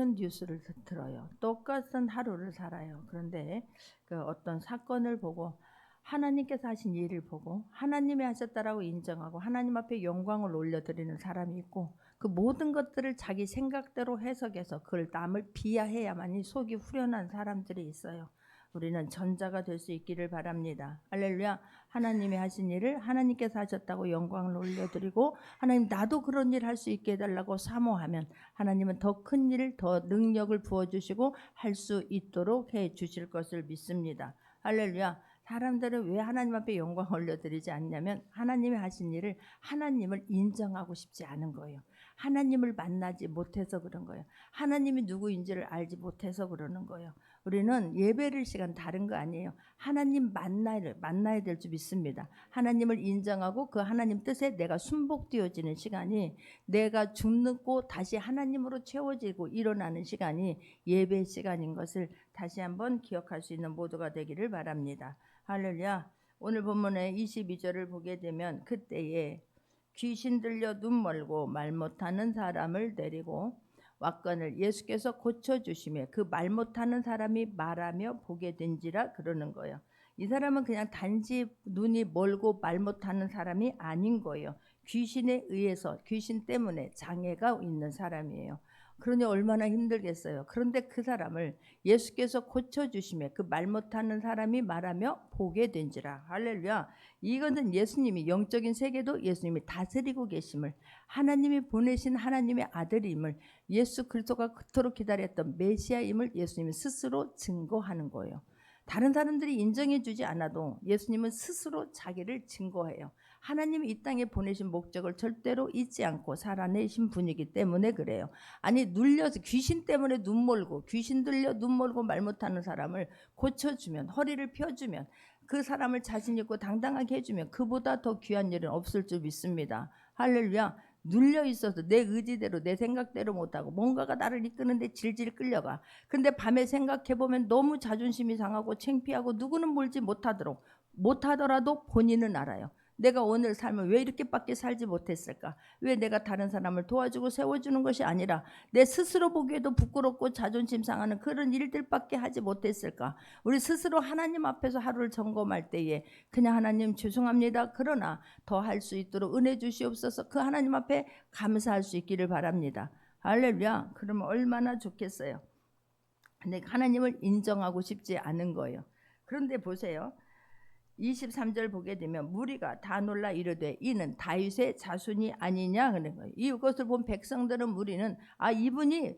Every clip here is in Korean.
똑같은 뉴스를 들어요. 똑같은 하루를 살아요. 그런데 그 어떤 사건을 보고 하나님께서 하신 일을 보고 하나님이 하셨다라고 인정하고 하나님 앞에 영광을 올려드리는 사람이 있고, 그 모든 것들을 자기 생각대로 해석해서 그걸 남을 비하해야만이 속이 후련한 사람들이 있어요. 우리는 전자가 될 수 있기를 바랍니다. 할렐루야. 하나님이 하신 일을 하나님께서 하셨다고 영광을 올려드리고, 하나님 나도 그런 일 할 수 있게 해달라고 사모하면 하나님은 더 큰 일을, 더 능력을 부어주시고 할 수 있도록 해 주실 것을 믿습니다. 할렐루야. 사람들은 왜 하나님 앞에 영광 올려드리지 않냐면 하나님이 하신 일을 하나님을 인정하고 싶지 않은 거예요. 하나님을 만나지 못해서 그런 거예요. 하나님이 누구인지를 알지 못해서 그러는 거예요. 우리는 예배를 시간 다른 거 아니에요. 하나님 만나야 될 줄 믿습니다. 하나님을 인정하고 그 하나님 뜻에 내가 순복되어지는 시간이, 내가 죽고 다시 하나님으로 채워지고 일어나는 시간이 예배 시간인 것을 다시 한번 기억할 수 있는 모두가 되기를 바랍니다. 할렐루야. 오늘 본문의 22절을 보게 되면 그때에 귀신 들려 눈 멀고 말 못하는 사람을 데리고 왔건을 예수께서 고쳐주시며 그 말 못하는 사람이 말하며 보게 된지라 그러는 거예요. 이 사람은 그냥 단지 눈이 멀고 말 못하는 사람이 아닌 거예요. 귀신에 의해서, 귀신 때문에 장애가 있는 사람이에요. 그러니 얼마나 힘들겠어요. 그런데 그 사람을 예수께서 고쳐주시며 그 말 못하는 사람이 말하며 보게 된지라. 할렐루야. 이것은 예수님이, 영적인 세계도 예수님이 다스리고 계심을, 하나님이 보내신 하나님의 아들임을, 예수 그리스도가 그토록 기다렸던 메시아임을 예수님이 스스로 증거하는 거예요. 다른 사람들이 인정해 주지 않아도 예수님은 스스로 자기를 증거해요. 하나님이 이 땅에 보내신 목적을 절대로 잊지 않고 살아내신 분이기 때문에 그래요. 아니 눌려서 귀신 때문에 눈 멀고 귀신 들려 눈 멀고 말 못하는 사람을 고쳐주면, 허리를 펴주면, 그 사람을 자신 있고 당당하게 해주면 그보다 더 귀한 일은 없을 줄 믿습니다. 할렐루야. 눌려 있어서 내 의지대로 내 생각대로 못하고 뭔가가 나를 이끄는데 질질 끌려가. 근데 밤에 생각해보면 너무 자존심이 상하고 창피하고 누구는 몰지 못하더라도 본인은 알아요. 내가 오늘 삶을 왜 이렇게밖에 살지 못했을까? 왜 내가 다른 사람을 도와주고 세워주는 것이 아니라 내 스스로 보기에도 부끄럽고 자존심 상하는 그런 일들밖에 하지 못했을까? 우리 스스로 하나님 앞에서 하루를 점검할 때에 그냥 하나님 죄송합니다. 그러나 더 할 수 있도록 은혜 주시옵소서. 그 하나님 앞에 감사할 수 있기를 바랍니다. 할렐루야. 그러면 얼마나 좋겠어요. 근데 하나님을 인정하고 싶지 않은 거예요. 그런데 보세요. 23절 보게 되면 무리가 다 놀라 이르되 이는 다윗의 자손이 아니냐 하는 거예요. 이것을 본 백성들은, 무리는 이분이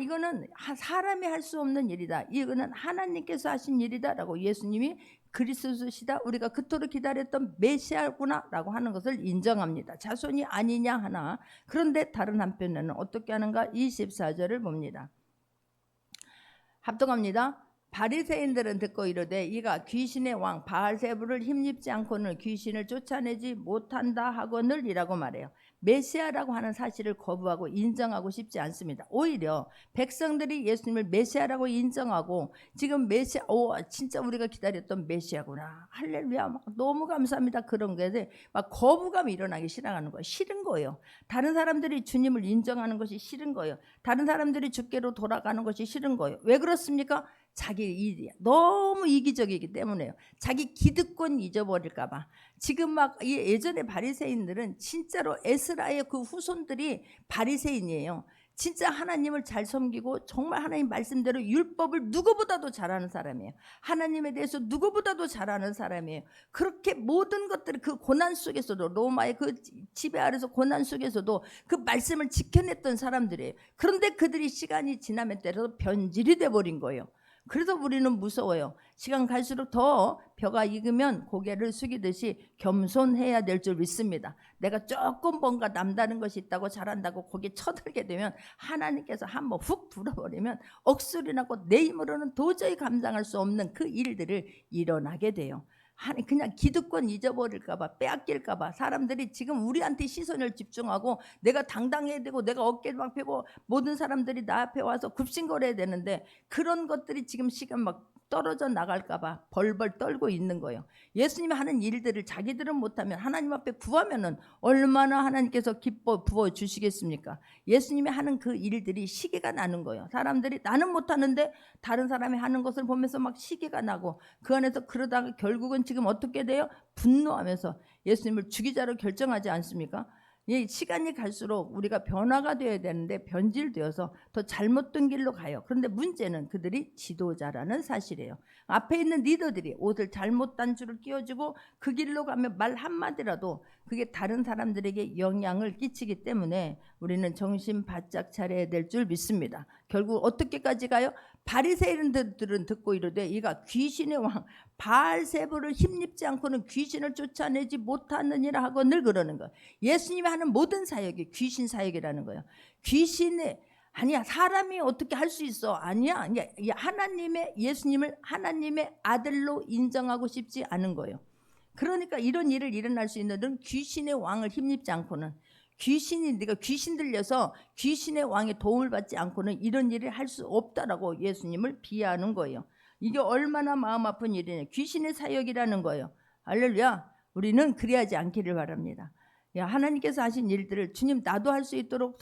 이거는 사람이 할 수 없는 일이다, 이거는 하나님께서 하신 일이다라고, 예수님이 그리스도시다, 우리가 그토록 기다렸던 메시아구나 라고 하는 것을 인정합니다. 자손이 아니냐 하나. 그런데 다른 한편에는 어떻게 하는가? 24절을 봅니다. 합독합니다. 바리새인들은 듣고 이르되 이가 귀신의 왕 바알세불을 힘입지 않고는 귀신을 쫓아내지 못한다 하거늘 이라고 말해요. 메시아라고 하는 사실을 거부하고 인정하고 싶지 않습니다. 오히려 백성들이 예수님을 메시아라고 인정하고, 지금 메시아, 진짜 우리가 기다렸던 메시아구나, 할렐루야, 막 너무 감사합니다, 그런 게 막 거부감이 일어나기 시작하는 거예요. 싫은 거예요. 다른 사람들이 주님을 인정하는 것이 싫은 거예요. 다른 사람들이 주께로 돌아가는 것이 싫은 거예요. 왜 그렇습니까? 자기 일이 너무 이기적이기 때문에요. 자기 기득권 잊어버릴까봐. 지금 막 예전에 바리새인들은 진짜로 에스라의 그 후손들이 바리새인이에요. 진짜 하나님을 잘 섬기고 정말 하나님 말씀대로 율법을 누구보다도 잘하는 사람이에요. 하나님에 대해서 누구보다도 잘하는 사람이에요. 그렇게 모든 것들을 그 고난 속에서도, 로마의 그 지배 아래서 고난 속에서도 그 말씀을 지켜냈던 사람들이에요. 그런데 그들이 시간이 지남에 따라서 변질이 돼버린 거예요. 그래서 우리는 무서워요. 시간 갈수록 더 벼가 익으면 고개를 숙이듯이 겸손해야 될 줄 믿습니다. 내가 조금 뭔가 남다른 것이 있다고 잘한다고 거기에 쳐들게 되면 하나님께서 한번 훅 불어버리면 억소리 나고 내 힘으로는 도저히 감당할 수 없는 그 일들을 일어나게 돼요. 그냥 기득권 잊어버릴까봐, 빼앗길까봐 사람들이 지금 우리한테 시선을 집중하고 내가 당당해야 되고 내가 어깨를 막 펴고 모든 사람들이 나 앞에 와서 굽신거려야 되는데, 그런 것들이 지금 시간 막 떨어져 나갈까봐 벌벌 떨고 있는 거예요. 예수님이 하는 일들을 자기들은 못하면 하나님 앞에 구하면은 얼마나 하나님께서 기뻐 부어 주시겠습니까? 예수님이 하는 그 일들이 시기가 나는 거예요. 사람들이 나는 못하는데 다른 사람이 하는 것을 보면서 막 시기가 나고 그 안에서 그러다가 결국은 지금 어떻게 돼요? 분노하면서 예수님을 죽이자로 결정하지 않습니까? 이 시간이 갈수록 우리가 변화가 되어야 되는데 변질되어서 더 잘못된 길로 가요. 그런데 문제는 그들이 지도자라는 사실이에요. 앞에 있는 리더들이 옷을 잘못 단추를 끼워주고 그 길로 가면 말 한마디라도 그게 다른 사람들에게 영향을 끼치기 때문에 우리는 정신 바짝 차려야 될 줄 믿습니다. 결국 어떻게까지 가요? 바리새인들은 듣고 이르되 이가 귀신의 왕 바알세불을 힘입지 않고는 귀신을 쫓아내지 못하느니라 하고 늘 그러는 거예요. 예수님이 하는 모든 사역이 귀신 사역이라는 거예요. 귀신의 아니야 사람이 어떻게 할 수 있어? 아니야 하나님의 예수님을 하나님의 아들로 인정하고 싶지 않은 거예요. 그러니까 이런 일을 일어날 수 있는 건 귀신의 왕을 힘입지 않고는 네가 귀신 들려서 귀신의 왕의 도움을 받지 않고는 이런 일을 할 수 없다라고 예수님을 비하하는 거예요. 이게 얼마나 마음 아픈 일이냐. 귀신의 사역이라는 거예요. 할렐루야. 우리는 그래야지 않기를 바랍니다. 하나님께서 하신 일들을 주님 나도 할 수 있도록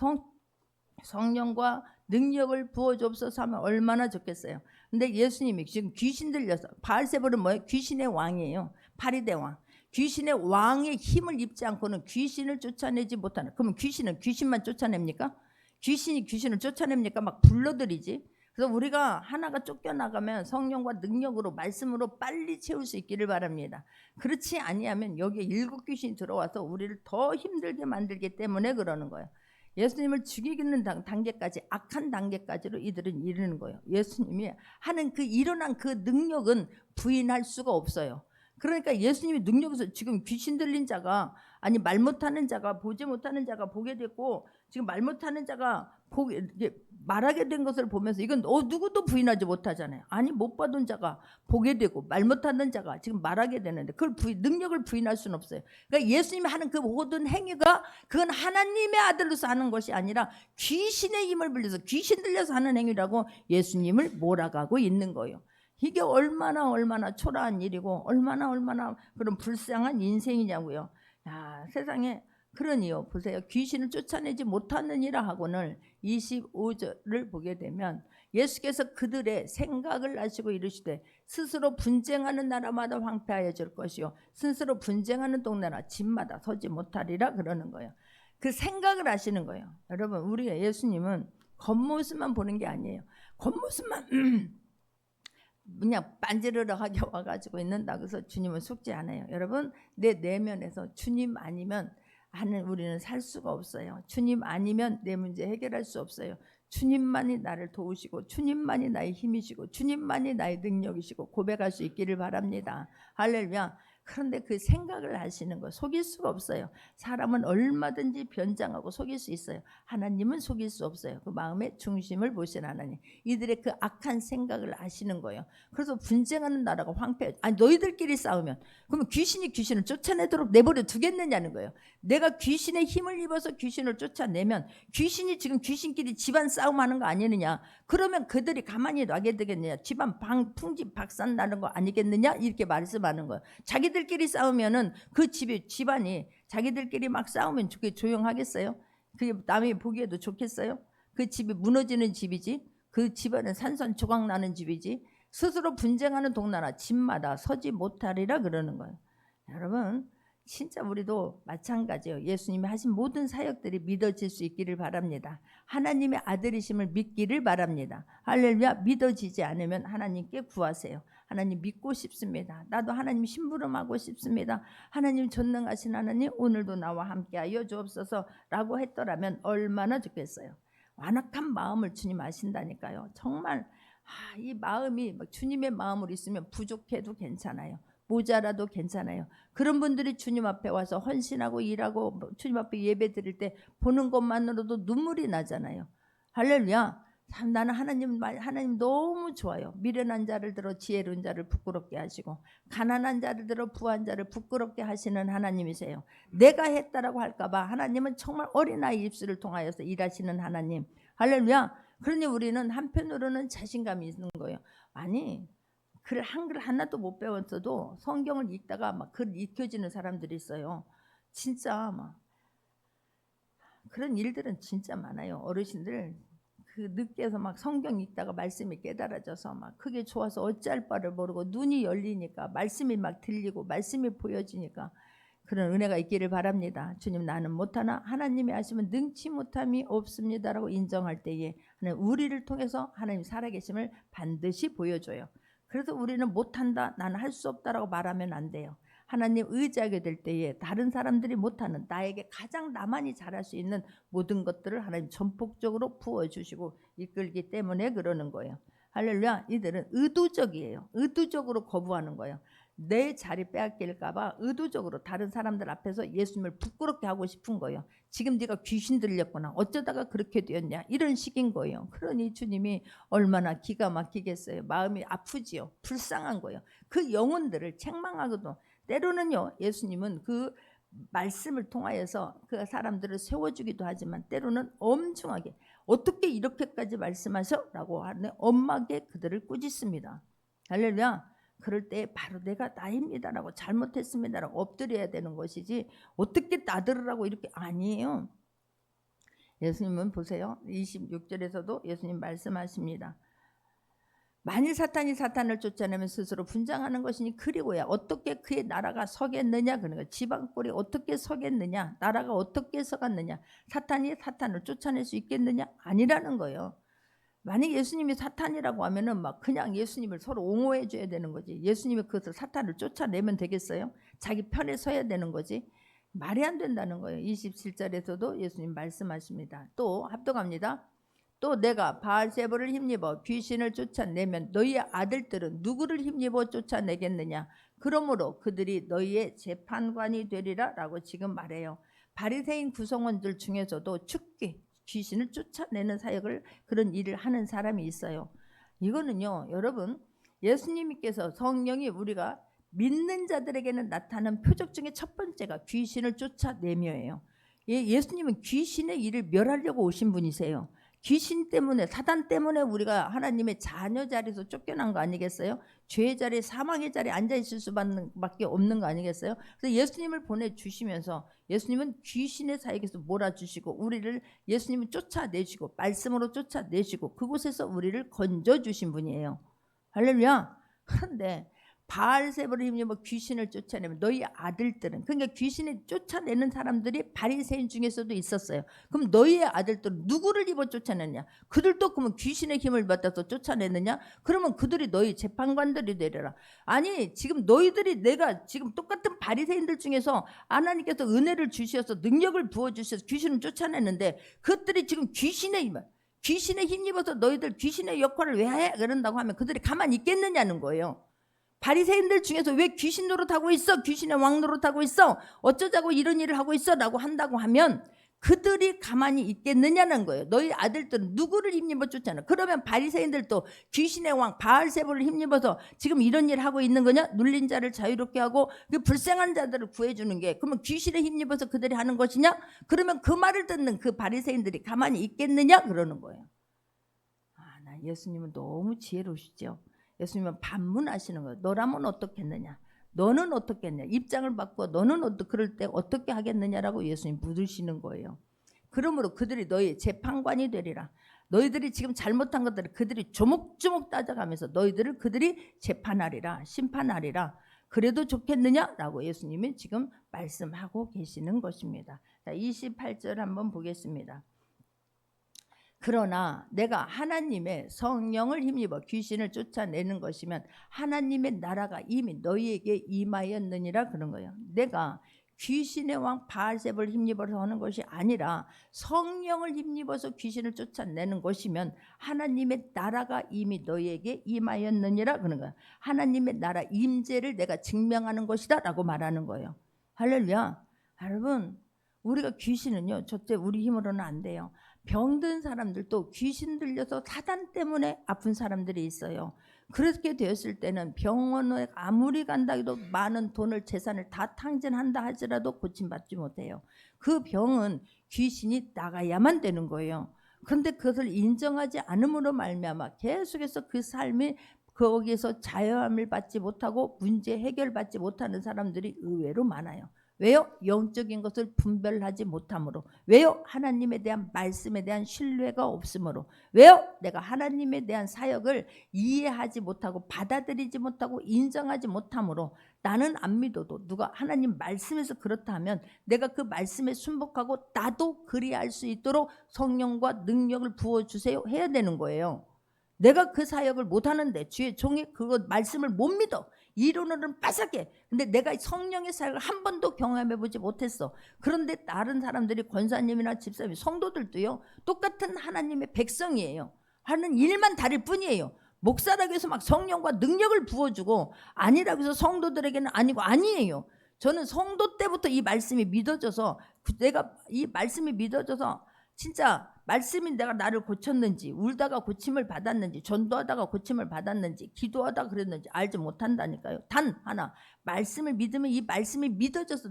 성령과 능력을 부어주옵소서 하면 얼마나 좋겠어요. 근데 예수님이 지금 귀신 들려서 바알세불은 뭐예요? 귀신의 왕이에요. 파리대 왕. 귀신의 왕의 힘을 입지 않고는 귀신을 쫓아내지 못하는. 그러면 귀신은 귀신만 쫓아냅니까? 귀신이 귀신을 쫓아냅니까? 막 불러들이지. 그래서 우리가 하나가 쫓겨나가면 성령과 능력으로 말씀으로 빨리 채울 수 있기를 바랍니다. 그렇지 아니하면 여기에 7 귀신이 들어와서 우리를 더 힘들게 만들기 때문에 그러는 거예요. 예수님을 죽이는 단계까지 악한 단계까지로 이들은 이르는 거예요. 예수님이 하는 그 일어난 그 능력은 부인할 수가 없어요. 그러니까 예수님이 능력에서 지금 귀신 들린 자가 아니 말 못하는 자가 보지 못하는 자가 보게 됐고 지금 말 못하는 자가 말하게 된 것을 보면서 이건 누구도 부인하지 못하잖아요. 아니 못 받은 자가 보게 되고 말 못하는 자가 지금 말하게 되는데 그걸 능력을 부인할 수는 없어요. 그러니까 예수님이 하는 그 모든 행위가 그건 하나님의 아들로서 하는 것이 아니라 귀신의 힘을 빌려서 귀신 들려서 하는 행위라고 예수님을 몰아가고 있는 거예요. 이게 얼마나 초라한 일이고 얼마나 그런 불쌍한 인생이냐고요. 세상에 그러니요. 보세요. 귀신을 쫓아내지 못하느니라 하고는 25절을 보게 되면 예수께서 그들의 생각을 아시고 이르시되 스스로 분쟁하는 나라마다 황폐하여질 것이요 스스로 분쟁하는 동네나 집마다 서지 못하리라 그러는 거예요. 그 생각을 아시는 거예요. 여러분 우리 예수님은 겉모습만 보는 게 아니에요. 겉모습만 그냥 빤지르르하게 와가지고 있는다. 그래서 주님은 속지 않아요. 여러분 내 내면에서 주님 아니면 우리는 살 수가 없어요. 주님 아니면 내 문제 해결할 수 없어요. 주님만이 나를 도우시고 주님만이 나의 힘이시고 주님만이 나의 능력이시고 고백할 수 있기를 바랍니다. 할렐루야. 그런데 그 생각을 하시는 거 속일 수가 없어요. 사람은 얼마든지 변장하고 속일 수 있어요. 하나님은 속일 수 없어요. 그 마음의 중심을 보신 하나님. 이들의 그 악한 생각을 아시는 거예요. 그래서 분쟁하는 나라가 황폐해. 아니 너희들끼리 싸우면 그러면 귀신이 귀신을 쫓아내도록 내버려 두겠느냐는 거예요. 내가 귀신의 힘을 입어서 귀신을 쫓아내면 귀신이 지금 귀신끼리 집안 싸움하는 거 아니느냐. 그러면 그들이 가만히 놔게 되겠느냐. 집안 풍지 박산 나는 거 아니겠느냐. 이렇게 말씀하는 거예요. 자기들끼리 싸우면은 그 집안이 자기들끼리 막 싸우면 그게 조용하겠어요? 그게 남이 보기에도 좋겠어요? 그 집이 무너지는 집이지. 그 집안은 산산조각 나는 집이지. 스스로 분쟁하는 동나라 집마다 서지 못하리라 그러는 거예요. 여러분 진짜 우리도 마찬가지예요. 예수님이 하신 모든 사역들이 믿어질 수 있기를 바랍니다. 하나님의 아들이심을 믿기를 바랍니다. 할렐루야. 믿어지지 않으면 하나님께 구하세요. 하나님 믿고 싶습니다. 나도 하나님 심부름하고 싶습니다. 하나님 전능하신 하나님 오늘도 나와 함께하여 주옵소서 라고 했더라면 얼마나 좋겠어요. 완악한 마음을 주님 아신다니까요. 정말 이 마음이 주님의 마음으로 있으면 부족해도 괜찮아요. 모자라도 괜찮아요. 그런 분들이 주님 앞에 와서 헌신하고 일하고 주님 앞에 예배 드릴 때 보는 것만으로도 눈물이 나잖아요. 할렐루야. 참 나는 하나님 너무 좋아요. 미련한 자를 들어 지혜로운 자를 부끄럽게 하시고 가난한 자를 들어 부한 자를 부끄럽게 하시는 하나님이세요. 내가 했다라고 할까봐 하나님은 정말 어린아이 입술을 통하여서 일하시는 하나님. 할렐루야. 그러니 우리는 한편으로는 자신감이 있는 거예요. 아니 글 한글 하나도 못 배웠어도 성경을 읽다가 막 글 익혀지는 사람들이 있어요. 진짜 막 그런 일들은 진짜 많아요. 어르신들 그 늦게서 막 성경 읽다가 말씀이 깨달아져서 막 그게 좋아서 어찌할 바를 모르고 눈이 열리니까 말씀이 막 들리고 말씀이 보여지니까 그런 은혜가 있기를 바랍니다. 주님 나는 못하나 하나님이 하시면 능치 못함이 없습니다라고 인정할 때에 하나님 우리를 통해서 하나님 살아계심을 반드시 보여줘요. 그래서 우리는 못한다 나는 할 수 없다라고 말하면 안 돼요. 하나님 의지하게 될 때에 다른 사람들이 못하는 나에게 가장 나만이 잘할 수 있는 모든 것들을 하나님 전폭적으로 부어주시고 이끌기 때문에 그러는 거예요. 할렐루야. 이들은 의도적이에요. 의도적으로 거부하는 거예요. 내 자리 빼앗길까 봐 의도적으로 다른 사람들 앞에서 예수님을 부끄럽게 하고 싶은 거예요. 지금 네가 귀신 들렸구나. 어쩌다가 그렇게 되었냐. 이런 식인 거예요. 그러니 주님이 얼마나 기가 막히겠어요. 마음이 아프지요. 불쌍한 거예요. 그 영혼들을 책망하고도 때로는요 예수님은 그 말씀을 통하여서 그 사람들을 세워주기도 하지만 때로는 엄중하게 어떻게 이렇게까지 말씀하셔? 라고 하는 엄하게 그들을 꾸짖습니다. 할렐루야. 그럴 때 바로 내가 나입니다라고 잘못했습니다라고 엎드려야 되는 것이지 어떻게 나들으라고 이렇게 아니에요. 예수님은 보세요. 26절에서도 예수님 말씀하십니다. 만일 사탄이 사탄을 쫓아내면 스스로 분장하는 것이니 그리고야 어떻게 그의 나라가 서겠느냐. 그러니까 지방골이 어떻게 서겠느냐. 나라가 어떻게 서겠느냐. 사탄이 사탄을 쫓아낼 수 있겠느냐. 아니라는 거예요. 만약 예수님이 사탄이라고 하면은 막 그냥 예수님을 서로 옹호해 줘야 되는 거지. 예수님이 그것을 사탄을 쫓아내면 되겠어요? 자기 편에 서야 되는 거지. 말이 안 된다는 거예요. 27절에서도 예수님 말씀하십니다. 또 합독합니다. 또 내가 바알세불을 힘입어 귀신을 쫓아내면 너희의 아들들은 누구를 힘입어 쫓아내겠느냐. 그러므로 그들이 너희의 재판관이 되리라 라고 지금 말해요. 바리새인 구성원들 중에서도 축기 귀신을 쫓아내는 사역을 그런 일을 하는 사람이 있어요. 이거는요 여러분 예수님께서 성령이 우리가 믿는 자들에게는 나타나는 표적 중에 첫 번째가 귀신을 쫓아내며예요. 예수님은 귀신의 일을 멸하려고 오신 분이세요. 귀신 때문에 사단 때문에 우리가 하나님의 자녀 자리에서 쫓겨난 거 아니겠어요? 죄의 자리 사망의 자리에 앉아있을 수밖에 없는 거 아니겠어요? 그래서 예수님을 보내주시면서 예수님은 귀신의 사역에서 몰아주시고 우리를 예수님은 쫓아내시고 말씀으로 쫓아내시고 그곳에서 우리를 건져주신 분이에요. 할렐루야. 그런데 바알세불을 힘입어 귀신을 쫓아내면 너희 아들들은 그러니까 귀신을 쫓아내는 사람들이 바리새인 중에서도 있었어요. 그럼 너희의 아들들은 누구를 입어 쫓아내느냐? 그들도 그러면 귀신의 힘을 받아서 쫓아내느냐? 그러면 그들이 너희 재판관들이 되리라. 아니 지금 너희들이 내가 지금 똑같은 바리새인들 중에서 하나님께서 은혜를 주셔서 능력을 부어주셔서 귀신을 쫓아내는데 그것들이 지금 귀신의 힘 입어서 너희들 귀신의 역할을 왜 해? 그런다고 하면 그들이 가만히 있겠느냐는 거예요. 바리새인들 중에서 왜 귀신 노릇하고 있어? 귀신의 왕 노릇하고 있어? 어쩌자고 이런 일을 하고 있어? 라고 한다고 하면 그들이 가만히 있겠느냐는 거예요. 너희 아들들은 누구를 힘입어 쫓잖아. 그러면 바리새인들도 귀신의 왕 바알세불을 힘입어서 지금 이런 일을 하고 있는 거냐? 눌린 자를 자유롭게 하고 그 불쌍한 자들을 구해주는 게 그러면 귀신에 힘입어서 그들이 하는 것이냐? 그러면 그 말을 듣는 그 바리새인들이 가만히 있겠느냐? 그러는 거예요. 나 예수님은 너무 지혜로우시죠. 예수님은 반문하시는 거예요. 너라면 어떻겠느냐? 너는 어떻겠냐? 입장을 바꿔 너는 그럴 때 어떻게 하겠느냐라고 예수님 묻으시는 거예요. 그러므로 그들이 너희 재판관이 되리라. 너희들이 지금 잘못한 것들을 그들이 조목조목 따져가면서 너희들을 그들이 재판하리라. 심판하리라. 그래도 좋겠느냐라고 예수님이 지금 말씀하고 계시는 것입니다. 자, 28절 한번 보겠습니다. 그러나 내가 하나님의 성령을 힘입어 귀신을 쫓아내는 것이면 하나님의 나라가 이미 너희에게 임하였느니라 그런 거예요. 내가 귀신의 왕 바알세불을 힘입어서 하는 것이 아니라 성령을 힘입어서 귀신을 쫓아내는 것이면 하나님의 나라가 이미 너희에게 임하였느니라 그런 거예요. 하나님의 나라 임재를 내가 증명하는 것이다 라고 말하는 거예요. 할렐루야. 여러분 우리가 귀신은요 첫째 우리 힘으로는 안 돼요. 병든 사람들도 귀신 들려서 사단 때문에 아픈 사람들이 있어요. 그렇게 되었을 때는 병원에 아무리 간다 해도 많은 돈을 재산을 다 탕진한다 하더라도 고침받지 못해요. 그 병은 귀신이 나가야만 되는 거예요. 그런데 그것을 인정하지 않음으로 말미암아 계속해서 그 삶이 거기에서 자유함을 받지 못하고 문제 해결받지 못하는 사람들이 의외로 많아요. 왜요? 영적인 것을 분별하지 못함으로. 왜요? 하나님에 대한 말씀에 대한 신뢰가 없으므로. 왜요? 내가 하나님에 대한 사역을 이해하지 못하고 받아들이지 못하고 인정하지 못함으로. 나는 안 믿어도 누가 하나님 말씀에서 그렇다 하면 내가 그 말씀에 순복하고 나도 그리할 수 있도록 성령과 능력을 부어주세요 해야 되는 거예요. 내가 그 사역을 못하는데 주의 종이 그거 말씀을 못 믿어. 이론으로는 빠삭해. 근데 내가 성령의 사역을 한 번도 경험해보지 못했어. 그런데 다른 사람들이 권사님이나 집사님, 성도들도요, 똑같은 하나님의 백성이에요. 하는 일만 다를 뿐이에요. 목사라고 해서 막 성령과 능력을 부어주고 아니라고 해서 성도들에게는 아니고 아니에요. 저는 성도 때부터 이 말씀이 믿어져서, 내가 이 말씀이 믿어져서 진짜 말씀이 내가 나를 고쳤는지, 울다가 고침을 받았는지, 전도하다가 고침을 받았는지, 기도하다가 그랬는지 알지 못한다니까요. 단 하나, 말씀을 믿으면 이 말씀이 믿어져서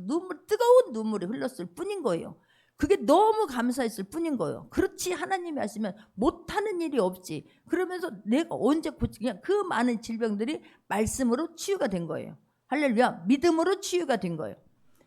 뜨거운 눈물이 흘렀을 뿐인 거예요. 그게 너무 감사했을 뿐인 거예요. 그렇지 하나님이 하시면 못하는 일이 없지. 그러면서 내가 언제 그냥 그 많은 질병들이 말씀으로 치유가 된 거예요. 할렐루야. 믿음으로 치유가 된 거예요.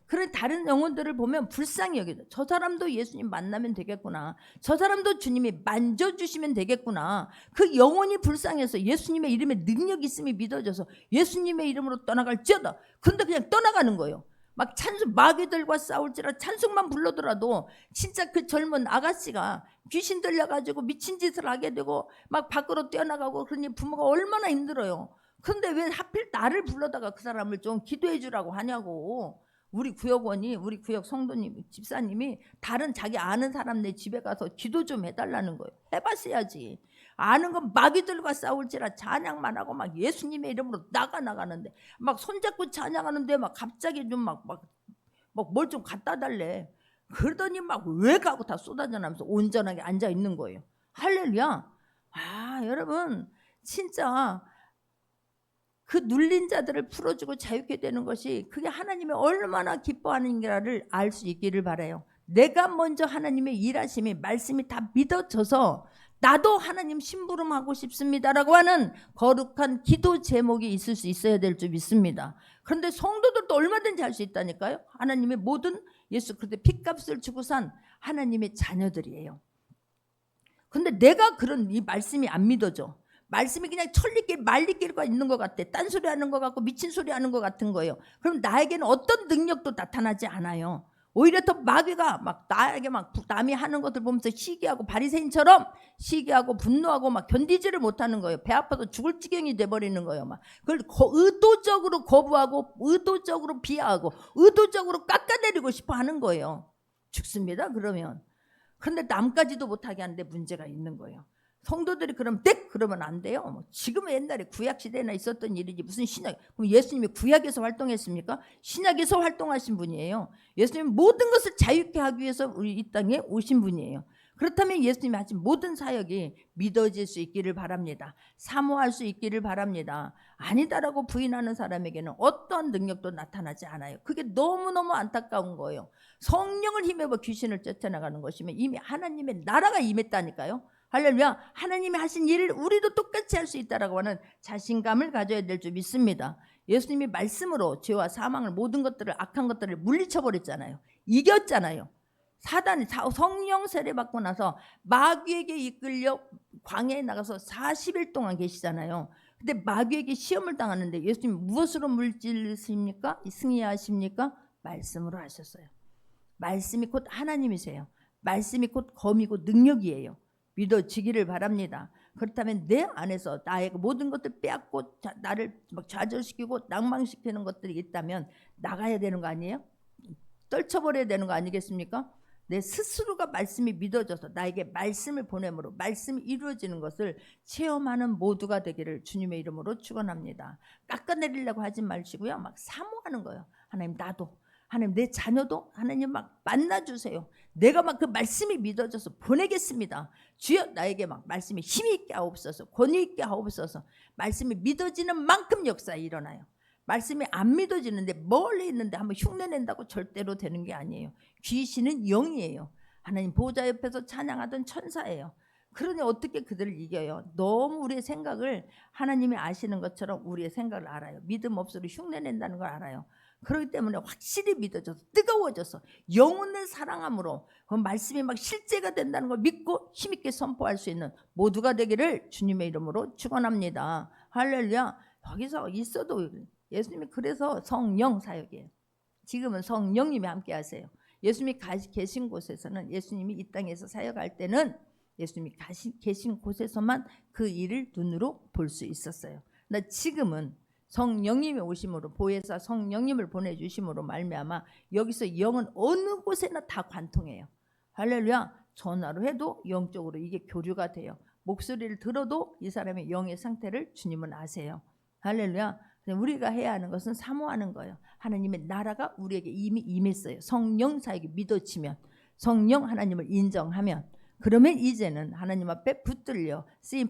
그런 다른 영혼들을 보면 불쌍히 여기죠. 저 사람도 예수님 만나면 되겠구나. 저 사람도 주님이 만져주시면 되겠구나. 그 영혼이 불쌍해서 예수님의 이름에 능력이 있음이 믿어져서 예수님의 이름으로 떠나갈지어다. 근데 그냥 떠나가는 거예요. 막 찬송, 마귀들과 싸울지라 찬송만 불러더라도 진짜 그 젊은 아가씨가 귀신 들려가지고 미친 짓을 하게 되고 막 밖으로 뛰어나가고, 그러니 부모가 얼마나 힘들어요. 그런데 왜 하필 나를 불러다가 그 사람을 좀 기도해 주라고 하냐고. 우리 구역원이, 우리 구역 성도님, 집사님이 다른 자기 아는 사람네 집에 가서 기도 좀 해달라는 거예요. 해봤어야지. 아는 건 마귀들과 싸울지라 찬양만 하고 막 예수님의 이름으로 나가는데 막 손잡고 찬양하는데 막 갑자기 좀 막 뭘 좀 갖다 달래. 그러더니 막 왜 가고 다 쏟아져 나면서 온전하게 앉아 있는 거예요. 할렐루야. 아, 여러분 진짜 그 눌린 자들을 풀어주고 자유케 되는 것이, 그게 하나님이 얼마나 기뻐하는가를 알 수 있기를 바라요. 내가 먼저 하나님의 일하심이 말씀이 다 믿어져서 나도 하나님 심부름하고 싶습니다라고 하는 거룩한 기도 제목이 있을 수 있어야 될 줄 믿습니다. 그런데 성도들도 얼마든지 할 수 있다니까요. 하나님의 모든 예수 그리스도의 핏값을 주고 산 하나님의 자녀들이에요. 그런데 내가 그런 이 말씀이 안 믿어져. 말씀이 그냥 천리길 말리길과 있는 것 같아. 딴소리 하는 것 같고 미친 소리 하는 것 같은 거예요. 그럼 나에게는 어떤 능력도 나타나지 않아요. 오히려 더 마귀가 막 나에게 막 남이 하는 것들 보면서 시기하고 바리새인처럼 시기하고 분노하고 막 견디지를 못하는 거예요. 배 아파서 죽을 지경이 돼버리는 거예요. 막 그걸 의도적으로 거부하고 의도적으로 비하하고 의도적으로 깎아내리고 싶어 하는 거예요. 죽습니다. 그러면. 그런데 남까지도 못하게 하는데 문제가 있는 거예요. 성도들이 그러면 안 돼요. 뭐 지금은 옛날에 구약 시대나 있었던 일이지 무슨 신약. 그럼 예수님이 구약에서 활동했습니까? 신약에서 활동하신 분이에요. 예수님은 모든 것을 자유케 하기 위해서 우리 이 땅에 오신 분이에요. 그렇다면 예수님이 하신 모든 사역이 믿어질 수 있기를 바랍니다. 사모할 수 있기를 바랍니다. 아니다라고 부인하는 사람에게는 어떠한 능력도 나타나지 않아요. 그게 너무너무 안타까운 거예요. 성령을 힘입어 귀신을 쫓아나가는 것이면 이미 하나님의 나라가 임했다니까요. 할렐루야. 하나님이 하신 일을 우리도 똑같이 할 수 있다라고 하는 자신감을 가져야 될 줄 믿습니다. 예수님이 말씀으로 죄와 사망을 모든 것들을 악한 것들을 물리쳐버렸잖아요. 이겼잖아요. 사단이 성령 세례 받고 나서 마귀에게 이끌려 광야에 나가서 40일 동안 계시잖아요. 근데 마귀에게 시험을 당하는데 예수님 무엇으로 물질르십니까? 승리하십니까? 말씀으로 하셨어요. 말씀이 곧 하나님이세요. 말씀이 곧 검이고 능력이에요. 믿어지기를 바랍니다. 그렇다면 내 안에서 나의 모든 것들 빼앗고 나를 막 좌절시키고 낭망시키는 것들이 있다면 나가야 되는 거 아니에요? 떨쳐버려야 되는 거 아니겠습니까? 내 스스로가 말씀이 믿어져서 나에게 말씀을 보내므로 말씀이 이루어지는 것을 체험하는 모두가 되기를 주님의 이름으로 축원합니다. 깎아내리려고 하지 마시고요. 막 사모하는 거예요. 하나님 나도, 하나님 내 자녀도 하나님 막 만나주세요. 내가 막 그 말씀이 믿어져서 보내겠습니다. 주여 나에게 막 말씀이 힘이 있게 하옵소서, 권위 있게 하옵소서. 말씀이 믿어지는 만큼 역사에 일어나요. 말씀이 안 믿어지는데 멀리 있는데 한번 흉내낸다고 절대로 되는 게 아니에요. 귀신은 영이에요. 하나님 보좌 옆에서 찬양하던 천사예요. 그러니 어떻게 그들을 이겨요? 너무 우리의 생각을 하나님이 아시는 것처럼 우리의 생각을 알아요. 믿음 없이로 흉내낸다는 걸 알아요. 그렇기 때문에 확실히 믿어져서 뜨거워져서 영혼을 사랑함으로 그 말씀이 막 실제가 된다는 걸 믿고 힘있게 선포할 수 있는 모두가 되기를 주님의 이름으로 축원합니다. 할렐루야. 여기서 있어도 예수님이 그래서 성령 사역이에요. 지금은 성령님이 함께 하세요. 예수님이 계신 곳에서는, 예수님이 이 땅에서 사역할 때는 예수님이 계신 곳에서만 그 일을 눈으로 볼 수 있었어요. 근데 지금은 성령님이 오심으로, 보혜사 성령님을 보내주심으로 말미암아 여기서 영은 어느 곳에나 다 관통해요. 할렐루야. 전화로 해도 영적으로 이게 교류가 돼요. 목소리를 들어도 이 사람의 영의 상태를 주님은 아세요. 할렐루야. 우리가 해야 하는 것은 사모하는 거예요. 하나님의 나라가 우리에게 이미 임했어요. 성령 사역이 믿어지면, 성령 하나님을 인정하면, 그러면 이제는 하나님 앞에 붙들려 쓰임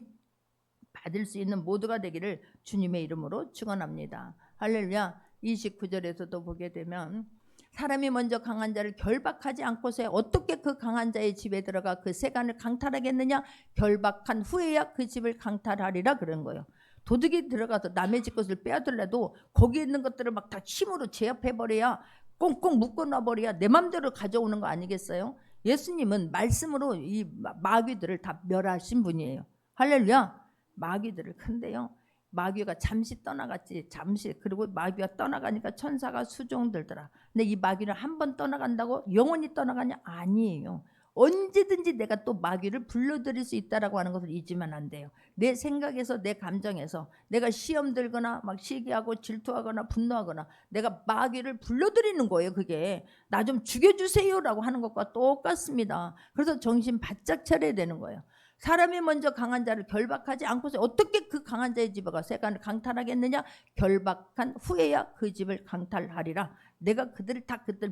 받을 수 있는 모두가 되기를 주님의 이름으로 축원합니다. 할렐루야. 29절에서도 보게 되면 사람이 먼저 강한 자를 결박하지 않고서 어떻게 그 강한 자의 집에 들어가 그 세간을 강탈하겠느냐? 결박한 후에야 그 집을 강탈하리라 그런 거예요. 도둑이 들어가서 남의 집 것을 빼앗으려도 거기에 있는 것들을 막 다 힘으로 제압해버려야, 꽁꽁 묶어놔버려야 내 맘대로 가져오는 거 아니겠어요? 예수님은 말씀으로 이 마귀들을 다 멸하신 분이에요. 할렐루야. 마귀들을, 큰데요, 마귀가 잠시 떠나갔지, 잠시. 그리고 마귀가 떠나가니까 천사가 수종들더라. 근데 이 마귀를 한 번 떠나간다고 영원히 떠나가냐? 아니에요. 언제든지 내가 또 마귀를 불러들일 수 있다라고 하는 것을 잊으면 안 돼요. 내 생각에서, 내 감정에서 내가 시험 들거나 막 시기하고 질투하거나 분노하거나 내가 마귀를 불러들이는 거예요. 그게 나 좀 죽여주세요라고 하는 것과 똑같습니다. 그래서 정신 바짝 차려야 되는 거예요. 사람이 먼저 강한 자를 결박하지 않고서 어떻게 그 강한 자의 집에 가 세간을 강탈하겠느냐? 결박한 후에야 그 집을 강탈하리라. 내가 그들을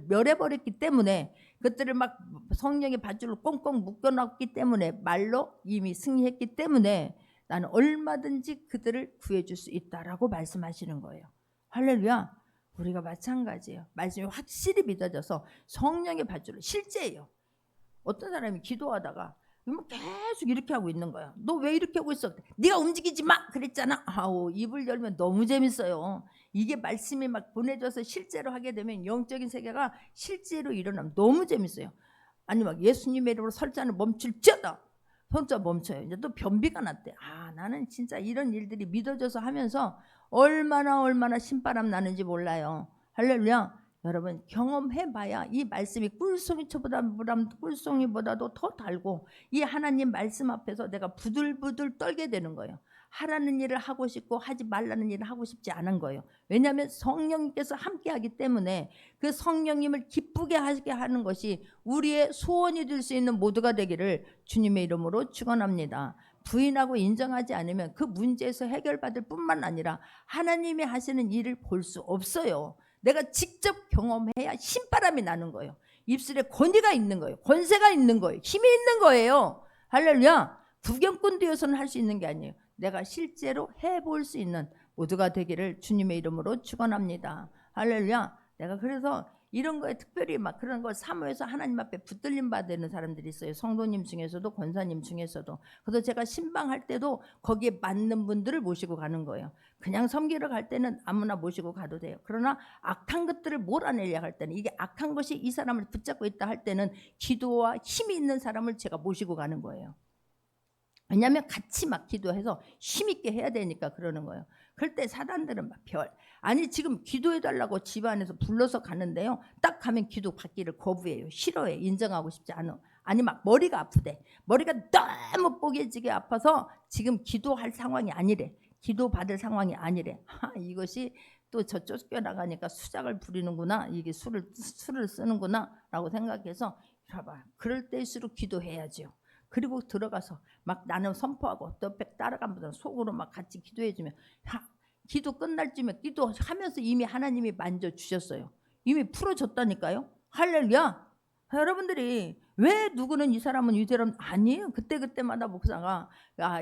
멸해버렸기 때문에, 그들을 막 성령의 밧줄로 꽁꽁 묶어놨기 때문에, 말로 이미 승리했기 때문에 나는 얼마든지 그들을 구해줄 수 있다라고 말씀하시는 거예요. 할렐루야. 우리가 마찬가지예요. 말씀이 확실히 믿어져서 성령의 밧줄로, 실제예요. 어떤 사람이 기도하다가 계속 이렇게 하고 있는 거야. 너 왜 이렇게 하고 있어? 네가 움직이지 마 그랬잖아. 아우, 입을 열면 너무 재밌어요. 이게 말씀이 막 보내줘서 실제로 하게 되면 영적인 세계가 실제로 일어나면 너무 재밌어요. 아니 막 예수님의 이름으로 설자는 멈출지어다. 손자 멈춰요. 이제 또 변비가 났대. 아, 나는 진짜 이런 일들이 믿어져서 하면서 얼마나 신바람 나는지 몰라요. 할렐루야. 여러분 경험해봐야 이 말씀이 꿀송이보다도 더 달고, 이 하나님 말씀 앞에서 내가 부들부들 떨게 되는 거예요. 하라는 일을 하고 싶고 하지 말라는 일을 하고 싶지 않은 거예요. 왜냐하면 성령님께서 함께 하기 때문에 그 성령님을 기쁘게 하게 하는 것이 우리의 소원이 될 수 있는 모두가 되기를 주님의 이름으로 축원합니다. 부인하고 인정하지 않으면 그 문제에서 해결받을 뿐만 아니라 하나님이 하시는 일을 볼 수 없어요. 내가 직접 경험해야 신바람이 나는 거예요. 입술에 권위가 있는 거예요. 권세가 있는 거예요. 힘이 있는 거예요. 할렐루야. 구경꾼 되어서는 할 수 있는 게 아니에요. 내가 실제로 해볼 수 있는 모두가 되기를 주님의 이름으로 축원합니다. 할렐루야. 내가 그래서 이런 거에 특별히 막 그런 걸 사모해서 하나님 앞에 붙들림 받는 사람들이 있어요. 성도님 중에서도 권사님 중에서도. 그래서 제가 신방할 때도 거기에 맞는 분들을 모시고 가는 거예요. 그냥 섬기러 갈 때는 아무나 모시고 가도 돼요. 그러나 악한 것들을 몰아내려 할 때는, 이게 악한 것이 이 사람을 붙잡고 있다 할 때는 기도와 힘이 있는 사람을 제가 모시고 가는 거예요. 왜냐하면 같이 막 기도해서 힘있게 해야 되니까 그러는 거예요. 그럴 때 사단들은 막 아니 지금 기도해달라고 집안에서 불러서 가는데요, 딱 가면 기도 받기를 거부해요. 싫어해. 인정하고 싶지 않아. 아니 막 머리가 아프대. 머리가 너무 뽀개지게 아파서 지금 기도할 상황이 아니래. 기도 받을 상황이 아니래. 이것이 또 저 쫓겨나가니까 수작을 부리는구나, 이게 술을 쓰는구나 라고 생각해서, 봐봐, 그럴 때일수록 기도해야죠. 그리고 들어가서 막 나는 선포하고 또 따라가면서 속으로 막 같이 기도해주면, 기도 끝날 쯤에 기도하면서 이미 하나님이 만져주셨어요. 이미 풀어줬다니까요. 할렐루야. 여러분들이 왜 누구는 이 사람은 이 사람 아니에요. 그때마다 목사가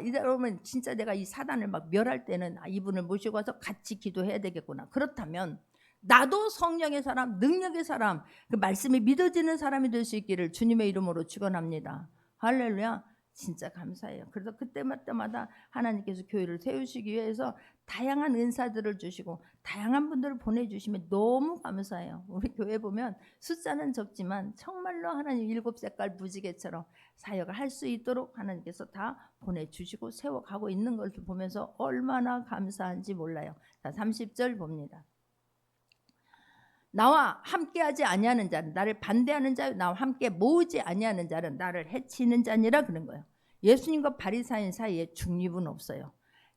이 사람은 진짜 내가 이 사단을 막 멸할 때는 이분을 모시고 와서 같이 기도해야 되겠구나. 그렇다면 나도 성령의 사람, 능력의 사람, 그 말씀이 믿어지는 사람이 될 수 있기를 주님의 이름으로 축원합니다. 할렐루야. 진짜 감사해요. 그래서 그때마다 하나님께서 교회를 세우시기 위해서 다양한 은사들을 주시고 다양한 분들을 보내주시면 너무 감사해요. 우리 교회 보면 숫자는 적지만 정말로 하나님 7색깔 무지개처럼 사역을 할 수 있도록 하나님께서 다 보내주시고 세워가고 있는 것을 보면서 얼마나 감사한지 몰라요. 자, 30절 봅니다. 나와 함께하지 아니하는 자는 나를 반대하는 자, 나와 함께 모으지 아니하는 자는 나를 해치는 자니라 그런 거예요. 예수님과 바리새인 사이에 중립은 없어요.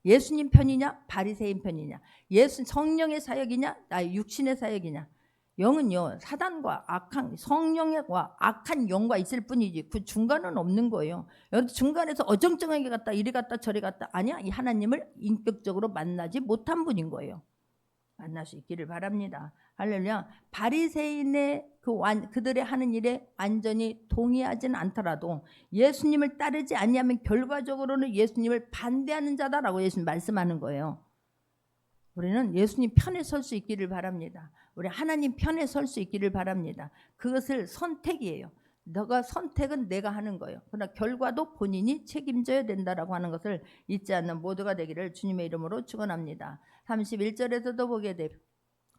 예수님 편이냐 바리새인 편이냐, 예수 성령의 사역이냐 나의 육신의 사역이냐. 영은요 사단과 악한 성령과 악한 영과 있을 뿐이지 그 중간은 없는 거예요. 여기 중간에서 어정쩡하게 갔다 이리 갔다 저리 갔다 아니야. 이 하나님을 인격적으로 만나지 못한 분인 거예요. 만날 수 있기를 바랍니다. 할렐루야. 바리새인의 그들의 하는 일에 완전히 동의하지는 않더라도 예수님을 따르지 아니하면 결과적으로는 예수님을 반대하는 자다라고 예수님 말씀하는 거예요. 우리는 예수님 편에 설 수 있기를 바랍니다. 우리 하나님 편에 설 수 있기를 바랍니다. 그것을 선택이에요. 너가 선택은 내가 하는 거예요. 그러나 결과도 본인이 책임져야 된다라고 하는 것을 잊지 않는 모두가 되기를 주님의 이름으로 축원합니다. 31절에서도 보게 돼.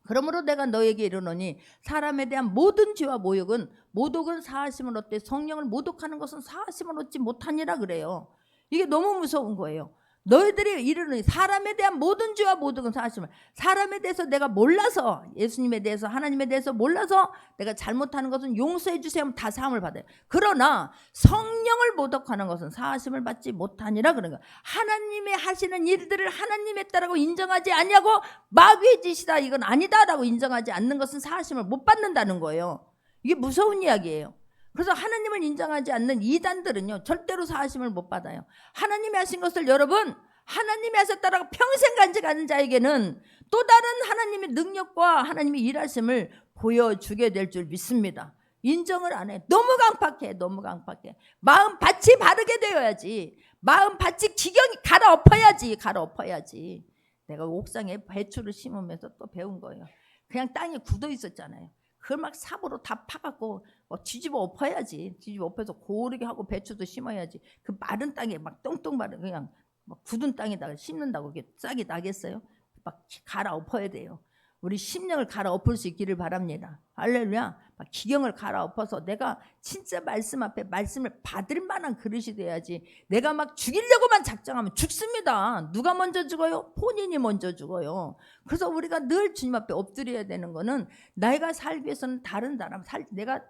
그러므로 내가 너에게 이르노니 사람에 대한 모든 죄와 모독은 사하심을 얻되 성령을 모독하는 것은 사하심을 얻지 못하니라 그래요. 이게 너무 무서운 거예요. 너희들이 이르노니 사람에 대한 모든 죄와 모독은 사하심을, 사람에 대해서 내가 몰라서, 예수님에 대해서 하나님에 대해서 몰라서 내가 잘못하는 것은 용서해 주세요 하면 다 사함을 받아요. 그러나 성령을 모독하는 것은 사하심을 받지 못하니라 그런 거예요. 하나님의 하시는 일들을 하나님 했다라고 인정하지 아니하고 마귀의 짓이다 이건 아니다라고 인정하지 않는 것은 사하심을 못 받는다는 거예요. 이게 무서운 이야기예요. 그래서 하나님을 인정하지 않는 이단들은요 절대로 사하심을 못 받아요. 하나님이 하신 것을 여러분 하나님이 하셨다라고 평생 간직하는 자에게는 또 다른 하나님의 능력과 하나님의 일하심을 보여주게 될 줄 믿습니다. 인정을 안 해. 너무 강팍해. 마음 밭이 바르게 되어야지. 마음 밭이 기경이 갈아엎어야지. 내가 옥상에 배추를 심으면서 또 배운 거예요. 그냥 땅에 굳어 있었잖아요. 그걸 막 삽으로 다 파갖고 뒤집어 엎어야지. 뒤집어 엎어서 고르게 하고 배추도 심어야지. 그 마른 땅에 막 똥똥 마른 그냥 막 굳은 땅에다가 심는다고 그게 싹이 나겠어요? 막 갈아엎어야 돼요. 우리 심령을 갈아엎을 수 있기를 바랍니다. 할렐루야. 막 기경을 갈아엎어서 내가 진짜 말씀 앞에 말씀을 받을 만한 그릇이 돼야지. 내가 막 죽이려고만 작정하면 죽습니다. 누가 먼저 죽어요? 본인이 먼저 죽어요. 그래서 우리가 늘 주님 앞에 엎드려야 되는 거는 내가 살기 위해서는 내가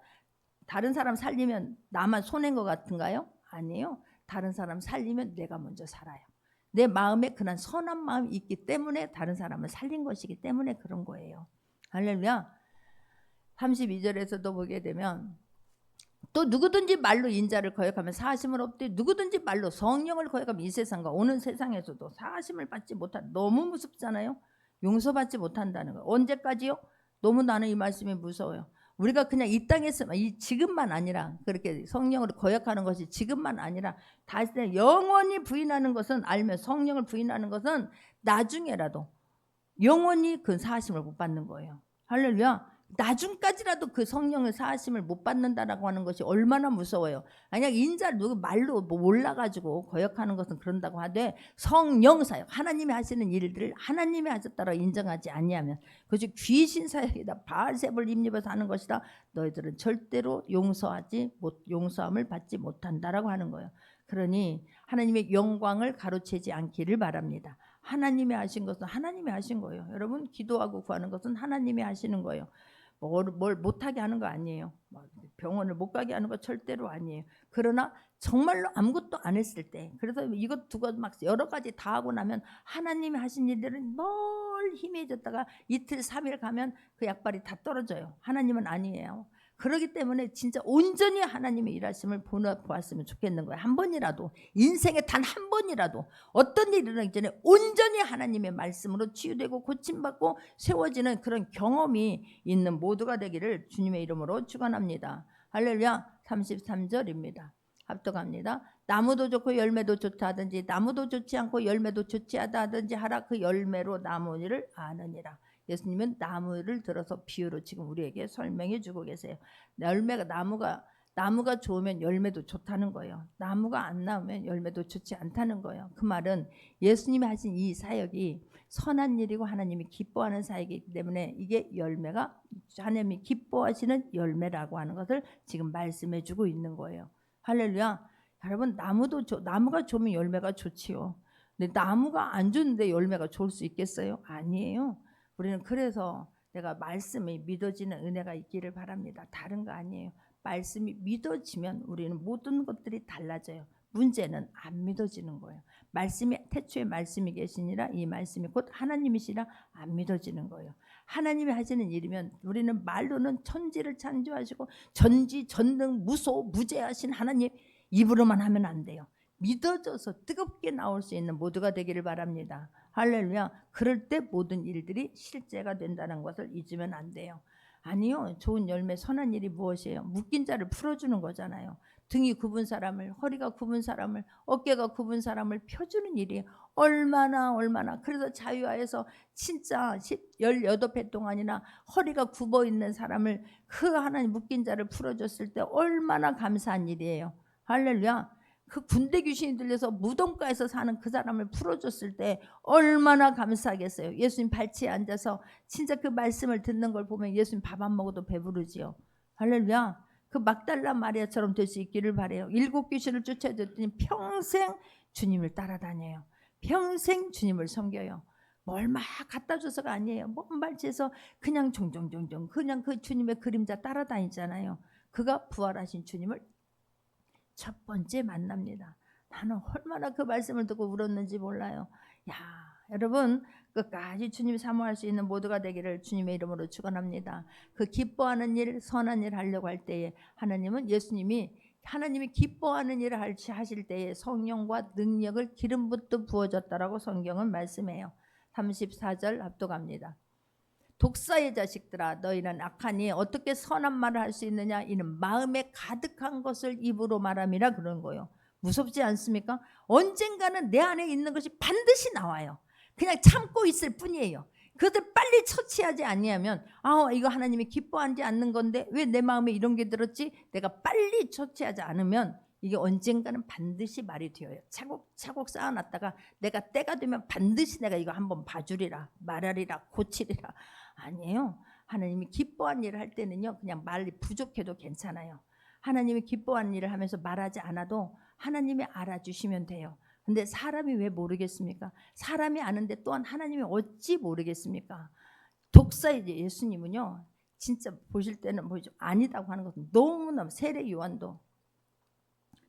다른 사람 살리면 나만 손해인 것 같은가요? 아니에요. 다른 사람 살리면 내가 먼저 살아요. 내 마음에 그런 선한 마음이 있기 때문에 다른 사람을 살린 것이기 때문에 그런 거예요. 할렐루야. 32절에서도 보게 되면 또 누구든지 말로 인자를 거역하면 사하심을 얻되 누구든지 말로 성령을 거역하면 이 세상과 오는 세상에서도 사하심을 받지 못한다. 너무 무섭잖아요. 용서받지 못한다는 거. 언제까지요? 너무 나는 이 말씀이 무서워요. 우리가 그냥 이 땅에서 지금만 아니라 그렇게 성령으로 거역하는 것이 지금만 아니라 다시 영원히 부인하는 것은 알면 성령을 부인하는 것은 나중에라도 영원히 그 사하심을 못 받는 거예요. 할렐루야. 나중까지라도 그 성령의 사하심을 못 받는다라고 하는 것이 얼마나 무서워요. 만약 인자를 누구 말로 몰라가지고 거역하는 것은 그런다고 하되 성령 사역, 하나님이 하시는 일들을 하나님이 하셨다라고 인정하지 아니하면 그것이 귀신 사역이다, 바알세불 입력해서 하는 것이다. 너희들은 절대로 용서함을 받지 못한다라고 하는 거예요. 그러니 하나님의 영광을 가로채지 않기를 바랍니다. 하나님이 하신 것은 하나님이 하신 거예요. 여러분 기도하고 구하는 것은 하나님이 하시는 거예요. 뭘 못하게 하는 거 아니에요. 병원을 못 가게 하는 거 절대로 아니에요. 그러나 정말로 아무것도 안 했을 때, 그래서 이것 두고 막 여러 가지 다 하고 나면 하나님이 하신 일들은 널 희미해졌다가 이틀 3일 가면 그 약발이 다 떨어져요. 하나님은 아니에요. 그렇기 때문에 진짜 온전히 하나님의 일하심을 보았으면 좋겠는 거예요. 한 번이라도, 인생에 단 한 번이라도 어떤 일이 일어나기 전에 온전히 하나님의 말씀으로 치유되고 고침받고 세워지는 그런 경험이 있는 모두가 되기를 주님의 이름으로 축원합니다. 할렐루야. 33절입니다. 합독합니다. 나무도 좋고 열매도 좋다 하든지 나무도 좋지 않고 열매도 좋지 않다 하든지 하라. 그 열매로 나무를 아느니라. 예수님은 나무를 들어서 비유로 지금 우리에게 설명해 주고 계세요. 나무가 나무가 좋으면 열매도 좋다는 거예요. 나무가 안 나오면 열매도 좋지 않다는 거예요. 그 말은 예수님이 하신 이 사역이 선한 일이고 하나님이 기뻐하는 사역이기 때문에 이게 열매가 하나님이 기뻐하시는 열매라고 하는 것을 지금 말씀해 주고 있는 거예요. 할렐루야. 여러분, 나무가 좋으면 열매가 좋지요. 근데 나무가 안 좋은데 열매가 좋을 수 있겠어요? 아니에요. 우리는 그래서 내가 말씀이 믿어지는 은혜가 있기를 바랍니다. 다른 거 아니에요. 말씀이 믿어지면 우리는 모든 것들이 달라져요. 문제는 안 믿어지는 거예요. 말씀이 태초에 말씀이 계시니라, 이 말씀이 곧 하나님이시라 안 믿어지는 거예요. 하나님이 하시는 일이면 우리는 말로는 천지를 창조하시고 전지 전능 무소 무죄하신 하나님, 입으로만 하면 안 돼요. 믿어져서 뜨겁게 나올 수 있는 모두가 되기를 바랍니다. 할렐루야. 그럴 때 모든 일들이 실제가 된다는 것을 잊으면 안 돼요. 아니요. 좋은 열매 선한 일이 무엇이에요? 묶인 자를 풀어주는 거잖아요. 등이 굽은 사람을, 허리가 굽은 사람을, 어깨가 굽은 사람을 펴주는 일이 얼마나 그래서 자유하에서 진짜 18회 동안이나 허리가 굽어 있는 사람을, 그 하나님 묶인 자를 풀어줬을 때 얼마나 감사한 일이에요. 할렐루야. 그 군대 귀신이 들려서 무덤가에서 사는 그 사람을 풀어줬을 때 얼마나 감사하겠어요. 예수님 발치에 앉아서 진짜 그 말씀을 듣는 걸 보면 예수님 밥 안 먹어도 배부르지요. 할렐루야. 그 막달라 마리아처럼 될 수 있기를 바래요. 7 귀신을 쫓아줬더니 평생 주님을 따라다녀요. 평생 주님을 섬겨요. 뭘 막 갖다 줘서가 아니에요. 먼 발치에서 그냥 종종종종 그냥 그 주님의 그림자 따라다니잖아요. 그가 부활하신 주님을 첫 번째 만납니다. 나는 얼마나 그 말씀을 듣고 울었는지 몰라요. 야, 여러분 끝까지 주님 사모할 수 있는 모두가 되기를 주님의 이름으로 축원합니다. 그 기뻐하는 일, 선한 일 하려고 할 때에 예수님이 기뻐하는 일을 하실 때에 성령과 능력을 기름부터 부어졌다라고 성경은 말씀해요. 34절 합독합니다. 독사의 자식들아, 너희는 악하니 어떻게 선한 말을 할 수 있느냐? 이는 마음에 가득한 것을 입으로 말함이라 그런 거예요. 무섭지 않습니까? 언젠가는 내 안에 있는 것이 반드시 나와요. 그냥 참고 있을 뿐이에요. 그것을 빨리 처치하지 아니하면 이거 하나님이 기뻐하지 않는 건데 왜 내 마음에 이런 게 들었지? 내가 빨리 처치하지 않으면 이게 언젠가는 반드시 말이 되어요. 차곡차곡 쌓아놨다가 내가 때가 되면 반드시 내가 이거 한번 봐주리라, 말하리라, 고치리라. 아니에요. 하나님이 기뻐하는 일을 할 때는요, 그냥 말이 부족해도 괜찮아요. 하나님이 기뻐하는 일을 하면서 말하지 않아도 하나님이 알아주시면 돼요. 근데 사람이 왜 모르겠습니까? 사람이 아는데 또한 하나님이 어찌 모르겠습니까? 독사의 예수님은요, 진짜 보실 때는 뭐죠? 아니다고 하는 것은 너무나, 세례 요한도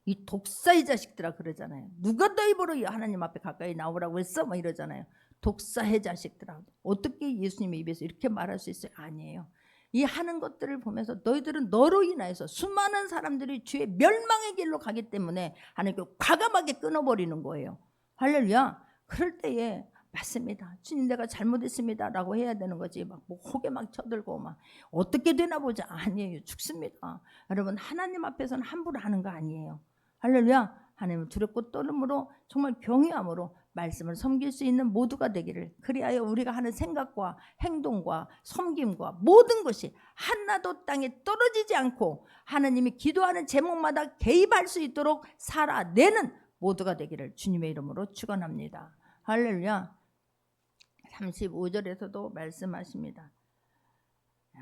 이 독사의 자식들아 그러잖아요. 누가 너 입으로 하나님 앞에 가까이 나오라고 했어? 뭐 이러잖아요. 독사의 자식들아. 어떻게 예수님의 입에서 이렇게 말할 수 있어요? 아니에요. 이 하는 것들을 보면서 너희들은 너로 인하여서 수많은 사람들이 주의 멸망의 길로 가기 때문에 하나님께 과감하게 끊어버리는 거예요. 할렐루야. 그럴 때에 맞습니다. 주님 내가 잘못했습니다 라고 해야 되는 거지. 막 고개 막 쳐들고 막 어떻게 되나 보자. 아니에요. 죽습니다. 여러분 하나님 앞에서는 함부로 하는 거 아니에요. 할렐루야. 하나님을 두렵고 떨음으로 정말 경외함으로 말씀을 섬길 수 있는 모두가 되기를, 그리하여 우리가 하는 생각과 행동과 섬김과 모든 것이 하나도 땅에 떨어지지 않고 하나님이 기도하는 제목마다 개입할 수 있도록 살아내는 모두가 되기를 주님의 이름으로 축원합니다. 할렐루야. 35절에서도 말씀하십니다.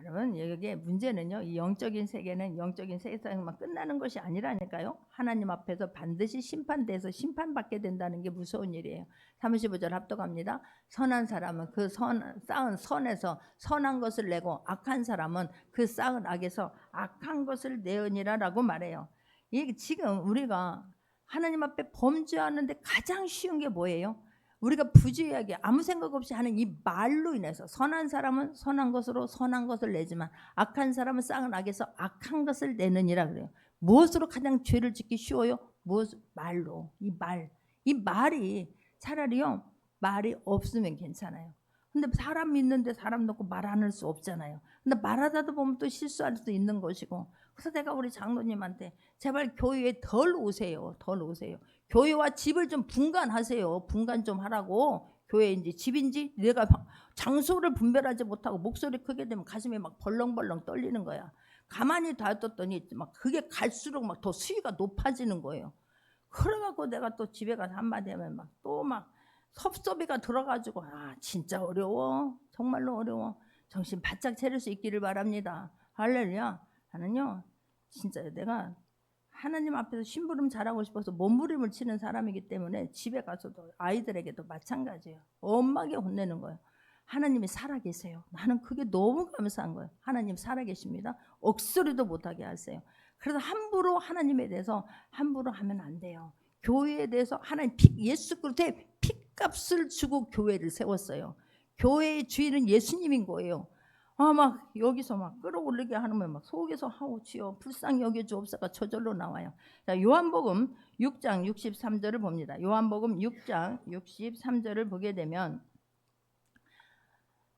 여러분 여기에 문제는요, 이 영적인 세계는 영적인 세상만 끝나는 것이 아니라니까요. 하나님 앞에서 반드시 심판돼서 심판받게 된다는 게 무서운 일이에요. 35절 합독합니다. 선한 사람은 그 쌓은 선에서 선한 것을 내고 악한 사람은 그 쌓은 악에서 악한 것을 내으니라 라고 말해요. 이게 지금 우리가 하나님 앞에 범죄하는데 가장 쉬운 게 뭐예요? 우리가 부주의하게 아무 생각 없이 하는 이 말로 인해서 선한 사람은 선한 것으로 선한 것을 내지만 악한 사람은 쌓은 악에서 악한 것을 내느니라 그래요. 무엇으로 가장 죄를 짓기 쉬워요? 말로. 이 말이 차라리요, 말이 없으면 괜찮아요. 근데 사람 믿는데 사람 놓고 말 안 할 수 없잖아요. 근데 말하다도 보면 또 실수할 수도 있는 것이고. 그래서 내가 우리 장로님한테 제발 교회에 덜 오세요. 교회와 집을 좀 분간하세요. 분간 좀 하라고. 교회인지 집인지 내가 장소를 분별하지 못하고 목소리 크게 되면 가슴이 막 벌렁벌렁 떨리는 거야. 가만히 놔뒀더니 막 그게 갈수록 막 더 수위가 높아지는 거예요. 그래갖고 내가 또 집에 가서 한마디 하면 막 또 막 섭섭이가 들어가지고 진짜 어려워. 정말로 어려워. 정신 바짝 차릴 수 있기를 바랍니다. 할렐루야. 나는요 진짜 내가 하나님 앞에서 심부름 잘하고 싶어서 몸부림을 치는 사람이기 때문에 집에 가서도 아이들에게도 마찬가지예요. 엄하게 혼내는 거예요. 하나님이 살아계세요. 나는 그게 너무 감사한 거예요. 하나님 살아계십니다. 억소리도 못하게 하세요. 그래서 함부로 하나님에 대해서 함부로 하면 안 돼요. 교회에 대해서 하나님 예수 그리스도의 핏값을 주고 교회를 세웠어요. 교회의 주인은 예수님인 거예요. 막 여기서 막 끌어올리게 하면 막 속에서 주여 불쌍히 여겨 주옵소서가 저절로 나와요. 자, 요한복음 6장 63절을 봅니다. 요한복음 6장 63절을 보게 되면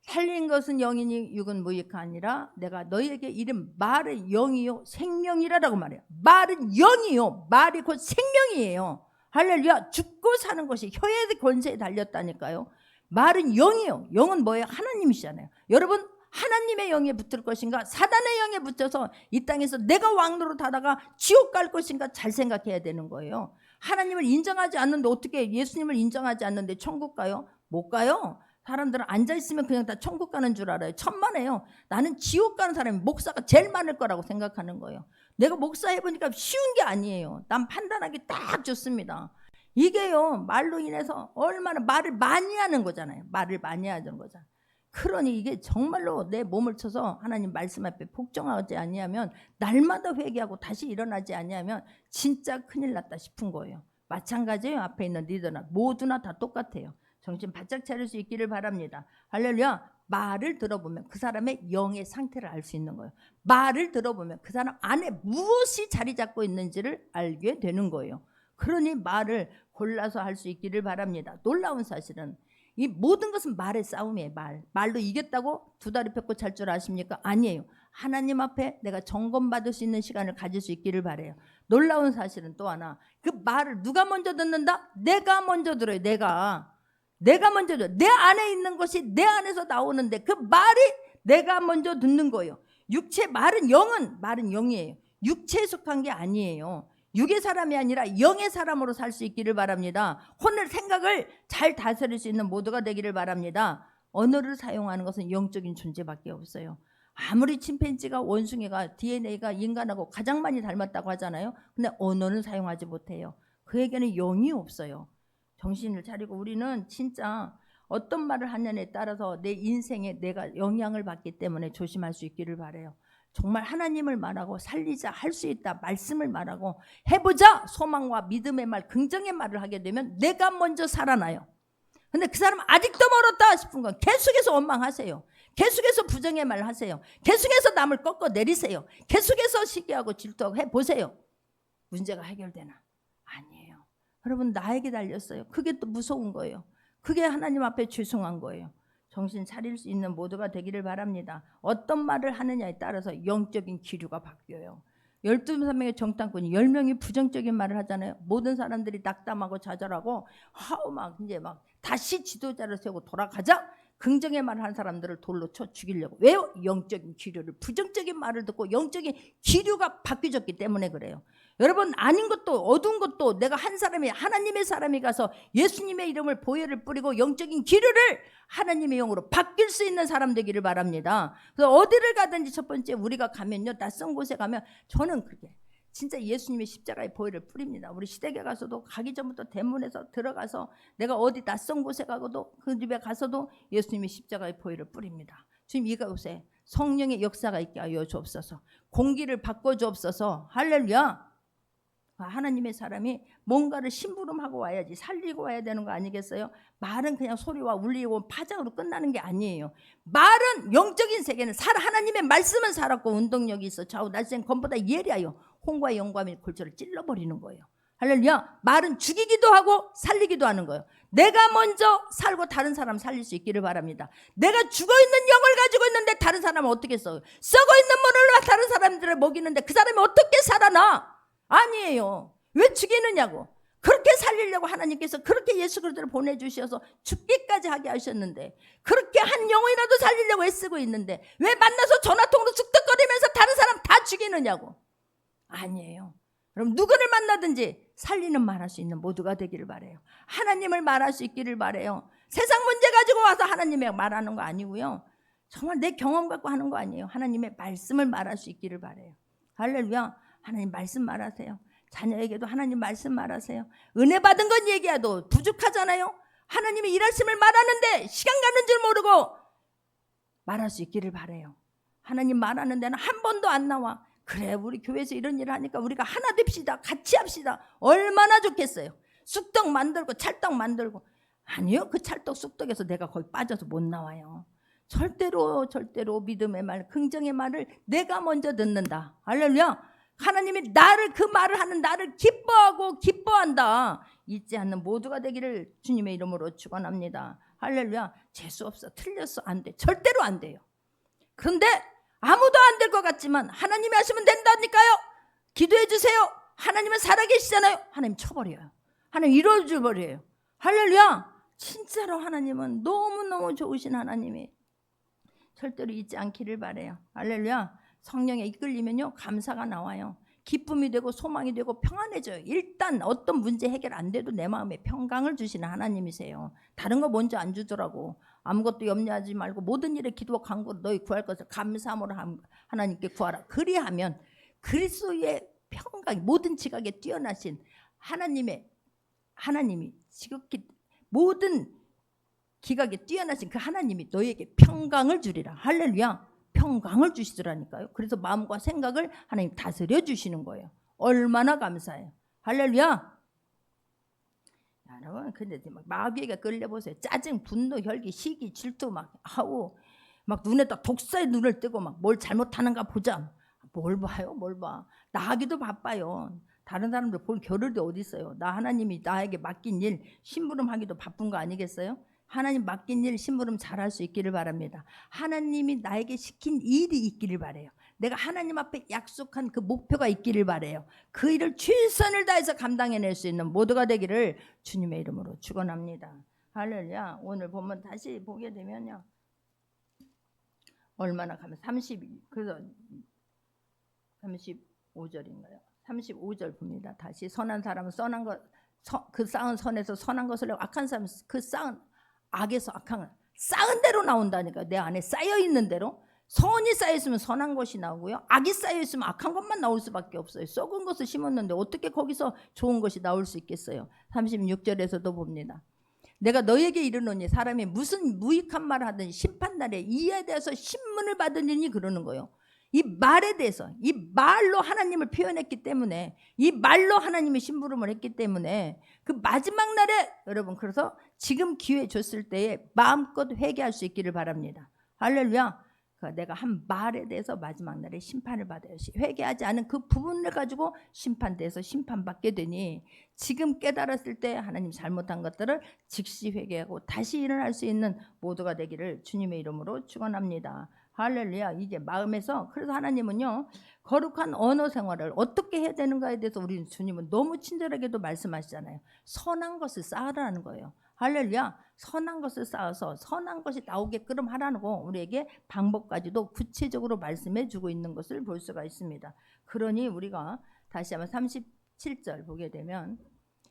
살린 것은 영이니 육은 무익하 아니라 내가 너희에게 이른 말은 영이요 생명이라라고 말해요. 말은 영이요. 말이 곧 생명이에요. 할렐루야. 죽고 사는 것이 혀의 권세에 달렸다니까요. 말은 영이요. 영은 뭐예요? 하나님이시잖아요. 여러분 하나님의 영에 붙을 것인가 사단의 영에 붙어서 이 땅에서 내가 왕노릇하다가 지옥 갈 것인가 잘 생각해야 되는 거예요. 하나님을 인정하지 않는데 어떻게 예수님을 인정하지 않는데 천국 가요? 못 가요. 사람들은 앉아있으면 그냥 다 천국 가는 줄 알아요. 천만에요. 나는 지옥 가는 사람이 목사가 제일 많을 거라고 생각하는 거예요. 내가 목사 해보니까 쉬운 게 아니에요. 난 판단하기 딱 좋습니다. 이게요 말로 인해서 얼마나 말을 많이 하는 거잖아요. 말을 많이 하는 거잖아요. 그러니 이게 정말로 내 몸을 쳐서 하나님 말씀 앞에 복종하지 아니하면 날마다 회개하고 다시 일어나지 아니하면 진짜 큰일 났다 싶은 거예요. 마찬가지예요. 앞에 있는 리더나 모두나 다 똑같아요. 정신 바짝 차릴 수 있기를 바랍니다. 할렐루야. 말을 들어보면 그 사람의 영의 상태를 알 수 있는 거예요. 말을 들어보면 그 사람 안에 무엇이 자리 잡고 있는지를 알게 되는 거예요. 그러니 말을 골라서 할 수 있기를 바랍니다. 놀라운 사실은 이 모든 것은 말의 싸움이에요. 말로 이겼다고 두 다리 펴고 잘 줄 아십니까? 아니에요. 하나님 앞에 내가 점검받을 수 있는 시간을 가질 수 있기를 바라요. 놀라운 사실은 또 하나, 그 말을 누가 먼저 듣는다? 내가 먼저 들어요. 내가 먼저 들어요. 내 안에 있는 것이 내 안에서 나오는데 그 말이 내가 먼저 듣는 거예요. 육체 말은 영이에요. 육체에 속한 게 아니에요. 육의 사람이 아니라 영의 사람으로 살 수 있기를 바랍니다. 혼을 생각을 잘 다스릴 수 있는 모두가 되기를 바랍니다. 언어를 사용하는 것은 영적인 존재밖에 없어요. 아무리 침팬지가 원숭이가 DNA가 인간하고 가장 많이 닮았다고 하잖아요. 근데 언어는 사용하지 못해요. 그에게는 영이 없어요. 정신을 차리고 우리는 진짜 어떤 말을 하느냐에 따라서 내 인생에 내가 영향을 받기 때문에 조심할 수 있기를 바라요. 정말 하나님을 말하고 살리자 할 수 있다 말씀을 말하고 해보자 소망과 믿음의 말 긍정의 말을 하게 되면 내가 먼저 살아나요. 근데 그 사람은 아직도 멀었다 싶은 건 계속해서 원망하세요. 계속해서 부정의 말 하세요. 계속해서 남을 꺾어 내리세요. 계속해서 시기하고 질투하고 해보세요. 문제가 해결되나? 아니에요. 여러분 나에게 달렸어요. 그게 또 무서운 거예요. 그게 하나님 앞에 죄송한 거예요. 정신 차릴 수 있는 모두가 되기를 바랍니다. 어떤 말을 하느냐에 따라서 영적인 기류가 바뀌어요. 12명의 정탐꾼이 10명이 부정적인 말을 하잖아요. 모든 사람들이 낙담하고 좌절하고 이제 막 다시 지도자를 세우고 돌아가자. 긍정의 말을 한 사람들을 돌로 쳐 죽이려고. 왜요? 영적인 기류를 부정적인 말을 듣고 영적인 기류가 바뀌어졌기 때문에 그래요. 여러분 아닌 것도 어두운 것도 내가 한 사람이 하나님의 사람이 가서 예수님의 이름을 보혈을 뿌리고 영적인 기류를 하나님의 영으로 바뀔 수 있는 사람 되기를 바랍니다. 그래서 어디를 가든지 첫 번째 우리가 가면요 낯선 곳에 가면 저는 그게 진짜 예수님의 십자가의 보혈을 뿌립니다. 우리 시댁에 가서도 가기 전부터 대문에서 들어가서 내가 어디 낯선 곳에 가고도 그 집에 가서도 예수님의 십자가의 보혈을 뿌립니다. 지금 이곳에 성령의 역사가 있게 하여 주옵소서. 공기를 바꿔 주옵소서. 할렐루야. 하나님의 사람이 뭔가를 심부름하고 와야지 살리고 와야 되는 거 아니겠어요? 말은 그냥 소리와 울리고 파장으로 끝나는 게 아니에요. 말은 영적인 세계는 하나님의 말씀은 살았고 운동력이 있어 좌우 날쌘 검보다 예리하여 홍과 영과 및 골조를 찔러버리는 거예요. 할렐루야. 말은 죽이기도 하고 살리기도 하는 거예요. 내가 먼저 살고 다른 사람 살릴 수 있기를 바랍니다. 내가 죽어있는 영을 가지고 있는데 다른 사람은 어떻게 써요? 썩어있는 물을 다른 사람들을 먹이는데 그 사람이 어떻게 살아나? 아니에요. 왜 죽이느냐고. 그렇게 그렇게 살리려고 하나님께서 그렇게 예수 그리스도를 보내주셔서 죽기까지 하게 하셨는데, 그렇게 한 영혼이라도 살리려고 애쓰고 있는데 왜 만나서 전화통으로 쑥덕거리면서 다른 사람 다 죽이느냐고. 아니에요. 그럼 누구를 만나든지 살리는 말할 수 있는 모두가 되기를 바래요. 하나님을 말할 수 있기를 바래요. 세상 문제 가지고 와서 하나님의 말하는 거 아니고요, 정말 내 경험 갖고 하는 거 아니에요. 하나님의 말씀을 말할 수 있기를 바래요. 할렐루야. 하나님 말씀 말하세요. 자녀에게도 하나님 말씀 말하세요. 은혜 받은 건 얘기해도 부족하잖아요. 하나님이 일하심을 말하는데 시간 가는 줄 모르고 말할 수 있기를 바래요. 하나님 말하는 데는 한 번도 안 나와. 그래, 우리 교회에서 이런 일을 하니까 우리가 하나 됩시다, 같이 합시다. 얼마나 좋겠어요. 쑥떡 만들고 찰떡 만들고. 아니요, 그 찰떡 쑥떡에서 내가 거기 빠져서 못 나와요. 절대로 믿음의 말, 긍정의 말을 내가 먼저 듣는다. 할렐루야. 하나님이 나를, 그 말을 하는 나를 기뻐하고 기뻐한다. 잊지 않는 모두가 되기를 주님의 이름으로 축원합니다. 할렐루야. 재수 없어, 틀렸어, 안 돼. 절대로 안 돼요. 그런데 아무도 안 될 것 같지만 하나님이 하시면 된다니까요. 기도해 주세요. 하나님은 살아계시잖아요. 하나님 쳐버려요. 하나님 이루어줘버려요. 할렐루야. 진짜로 하나님은 너무너무 좋으신 하나님이 절대로 잊지 않기를 바래요. 할렐루야. 성령에 이끌리면요, 감사가 나와요. 기쁨이 되고 소망이 되고 평안해져요. 일단 어떤 문제 해결 안 돼도 내 마음에 평강을 주시는 하나님이세요. 다른 거 먼저 안 주더라고. 아무것도 염려하지 말고 모든 일에 기도와 간구로 너희 구할 것을 감사함으로 하나님께 구하라. 그리하면 그리스도의 평강이, 모든 지각에 뛰어나신 하나님이 지극히 모든 기각에 뛰어나신 그 하나님이 너희에게 평강을 주리라. 할렐루야. 평강을 주시더라니까요. 그래서 마음과 생각을 하나님 다스려 주시는 거예요. 얼마나 감사해요. 할렐루야. 여러분, 근데 막 마귀에게 끌려보세요. 짜증, 분노, 혈기, 시기, 질투 막 하고, 막 눈에다 독사의 눈을 뜨고 막 뭘 잘못하는가 보자. 뭘 봐요? 뭘 봐? 나 하기도 바빠요. 다른 사람들 볼 겨를이 어디 있어요? 나 하나님이 나에게 맡긴 일 심부름하기도 바쁜 거 아니겠어요? 하나님 맡긴 일 심부름 잘할 수 있기를 바랍니다. 하나님이 나에게 시킨 일이 있기를 바래요. 내가 하나님 앞에 약속한 그 목표가 있기를 바래요. 그 일을 최선을 다해서 감당해낼 수 있는 모두가 되기를 주님의 이름으로 축원합니다. 할렐루야. 오늘 보면 다시 보게 되면요, 얼마나 가면 35절인가요? 35절 봅니다. 다시 선한 사람은 선한 것, 그 쌓은 선에서 선한 것을 내고 악한 사람은 그 쌓은 악에서 악한, 쌓은 대로 나온다니까. 내 안에 쌓여 있는 대로. 선이 쌓여 있으면 선한 것이 나오고요, 악이 쌓여 있으면 악한 것만 나올 수밖에 없어요. 썩은 것을 심었는데 어떻게 거기서 좋은 것이 나올 수 있겠어요? 36절에서도 봅니다. 내가 너에게 이르노니 사람이 무슨 무익한 말을 하든 심판날에 이에 대해서 신문을 받으니, 그러는 거예요. 이 말에 대해서, 이 말로 하나님을 표현했기 때문에, 이 말로 하나님이 심부름을 했기 때문에 그 마지막 날에 여러분, 그래서 지금 기회 줬을 때에 마음껏 회개할 수 있기를 바랍니다. 할렐루야. 내가 한 말에 대해서 마지막 날에 심판을 받아요. 회개하지 않은 그 부분을 가지고 심판돼서 심판받게 되니, 지금 깨달았을 때 하나님 잘못한 것들을 즉시 회개하고 다시 일어날 수 있는 모두가 되기를 주님의 이름으로 축원합니다. 할렐루야. 이게 마음에서, 그래서 하나님은요, 거룩한 언어 생활을 어떻게 해야 되는가에 대해서 우리 주님은 너무 친절하게도 말씀하시잖아요. 선한 것을 쌓으라는 거예요. 할렐루야. 선한 것을 쌓아서 선한 것이 나오게끔 하라는 거, 우리에게 방법까지도 구체적으로 말씀해 주고 있는 것을 볼 수가 있습니다. 그러니 우리가 다시 한번 37절 보게 되면,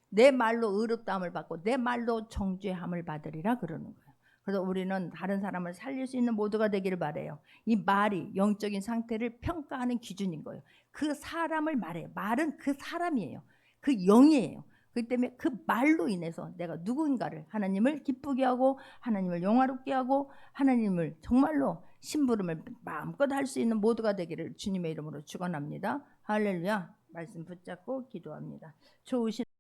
내 말로 의롭다함을 받고 내 말로 정죄함을 받으리라 그러는 거예요. 그래서 우리는 다른 사람을 살릴 수 있는 모두가 되기를 바래요. 이 말이 영적인 상태를 평가하는 기준인 거예요. 그 사람을 말해요. 말은 그 사람이에요. 그 영이에요. 그렇기 때문에 그 말로 인해서 내가 누군가를, 하나님을 기쁘게 하고 하나님을 영화롭게 하고 하나님을 정말로 심부름을 마음껏 할 수 있는 모두가 되기를 주님의 이름으로 축원합니다. 할렐루야. 말씀 붙잡고 기도합니다. 좋으신